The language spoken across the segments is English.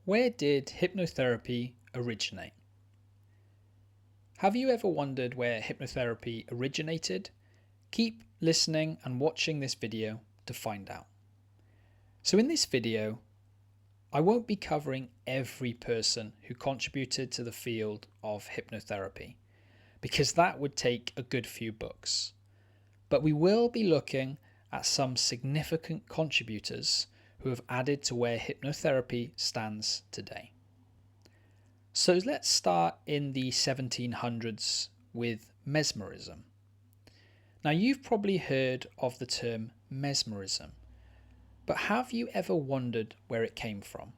Where did hypnotherapy originate? Have you ever wondered where hypnotherapy originated? Keep listening and watching this video to find out. So in this video, I won't be covering every person who contributed to the field of hypnotherapy, because that would take a good few books. But we will be looking at some significant contributors who have added to where hypnotherapy stands today. So let's start in the 1700s with mesmerism. Now, you've probably heard of the term mesmerism, but have you ever wondered where it came from?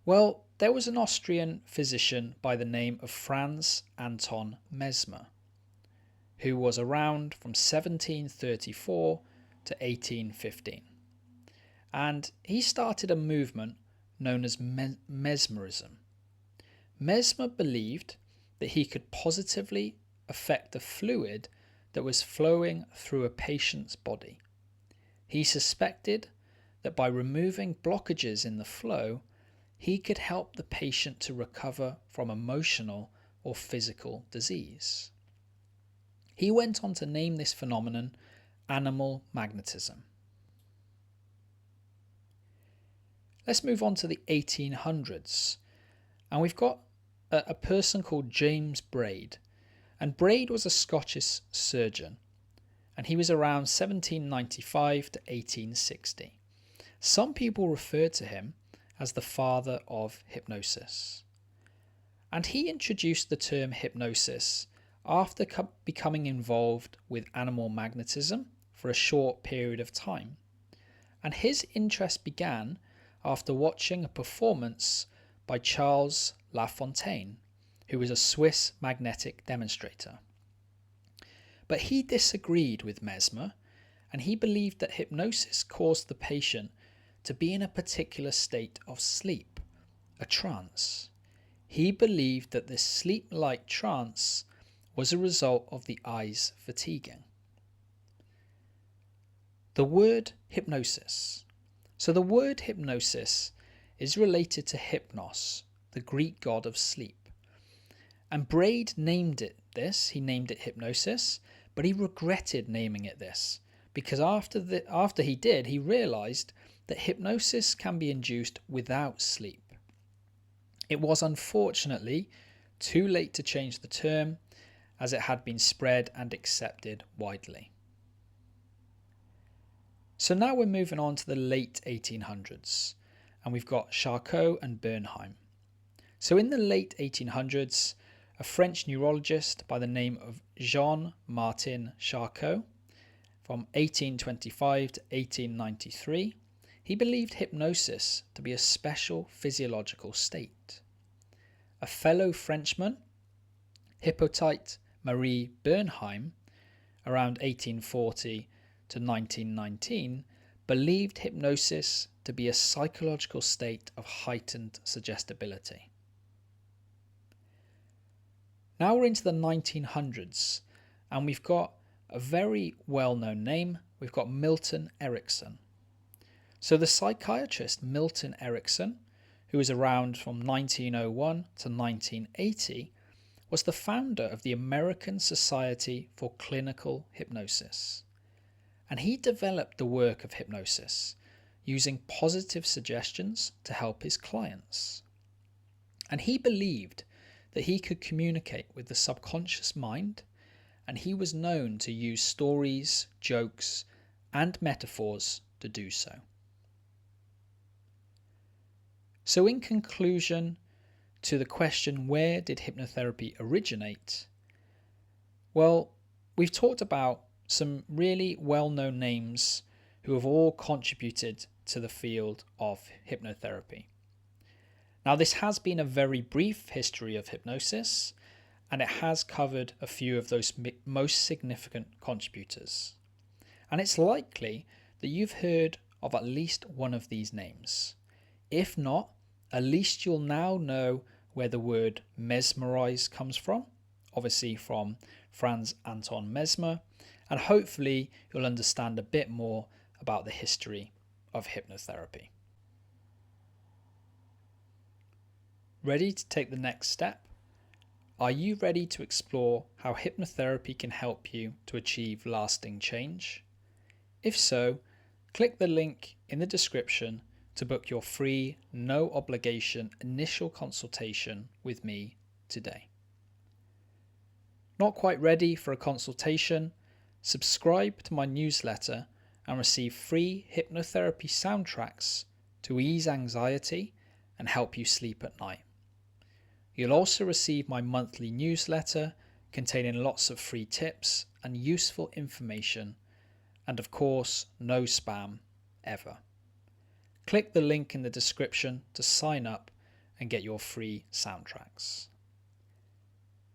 Well, there was an Austrian physician by the name of Franz Anton Mesmer, who was around from 1734 to 1815. And he started a movement known as mesmerism. Mesmer believed that he could positively affect the fluid that was flowing through a patient's body. He suspected that by removing blockages in the flow, he could help the patient to recover from emotional or physical disease. He went on to name this phenomenon animal magnetism. Let's move on to the 1800s, and we've got a person called James Braid. And Braid was a Scottish surgeon, and he was around 1795 to 1860. Some people refer to him as the father of hypnosis. And he introduced the term hypnosis after becoming involved with animal magnetism for a short period of time. And his interest began after watching a performance by Charles Lafontaine, who was a Swiss magnetic demonstrator. But he disagreed with Mesmer, and he believed that hypnosis caused the patient to be in a particular state of sleep, a trance. He believed that this sleep-like trance was a result of the eyes fatiguing. The word hypnosis. So the word hypnosis is related to Hypnos, the Greek god of sleep. And Braid named it this, he named it hypnosis, but he regretted naming it this, because after he did, he realized that hypnosis can be induced without sleep. It was unfortunately too late to change the term, as it had been spread and accepted widely. So now we're moving on to the late 1800s, and we've got Charcot and Bernheim. So in the late 1800s, a French neurologist by the name of Jean-Martin Charcot, from 1825 to 1893, he believed hypnosis to be a special physiological state. A fellow Frenchman, Hyppotite-Marie Bernheim, around 1840 to 1919, believed hypnosis to be a psychological state of heightened suggestibility. Now we're into the 1900s, and we've got a very well-known name. We've got Milton Erickson. So the psychiatrist Milton Erickson, who was around from 1901 to 1980, was the founder of the American Society for Clinical Hypnosis. And he developed the work of hypnosis using positive suggestions to help his clients. And he believed that he could communicate with the subconscious mind, and he was known to use stories, jokes, and metaphors to do so. So in conclusion to the question, where did hypnotherapy originate? Well, we've talked about some really well-known names who have all contributed to the field of hypnotherapy. Now, this has been a very brief history of hypnosis, and it has covered a few of those most significant contributors. And it's likely that you've heard of at least one of these names. If not, at least you'll now know where the word mesmerize comes from, obviously from Franz Anton Mesmer, and hopefully you'll understand a bit more about the history of hypnotherapy. Ready to take the next step? Are you ready to explore how hypnotherapy can help you to achieve lasting change? If so, click the link in the description to book your free, no obligation initial consultation with me today. Not quite ready for a consultation? Subscribe to my newsletter and receive free hypnotherapy soundtracks to ease anxiety and help you sleep at night. You'll also receive my monthly newsletter containing lots of free tips and useful information, and of course, no spam ever. Click the link in the description to sign up and get your free soundtracks.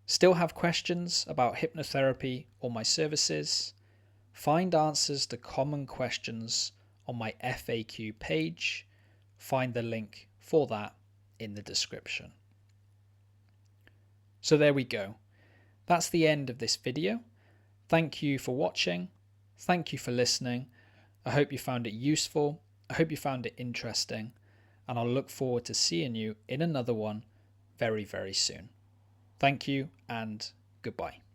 Still have questions about hypnotherapy or my services? Find answers to common questions on my FAQ page. Find the link for that in the description. So there we go. That's the end of this video. Thank you for watching. Thank you for listening. I hope you found it useful. I hope you found it interesting. And I'll look forward to seeing you in another one very, very soon. Thank you and goodbye.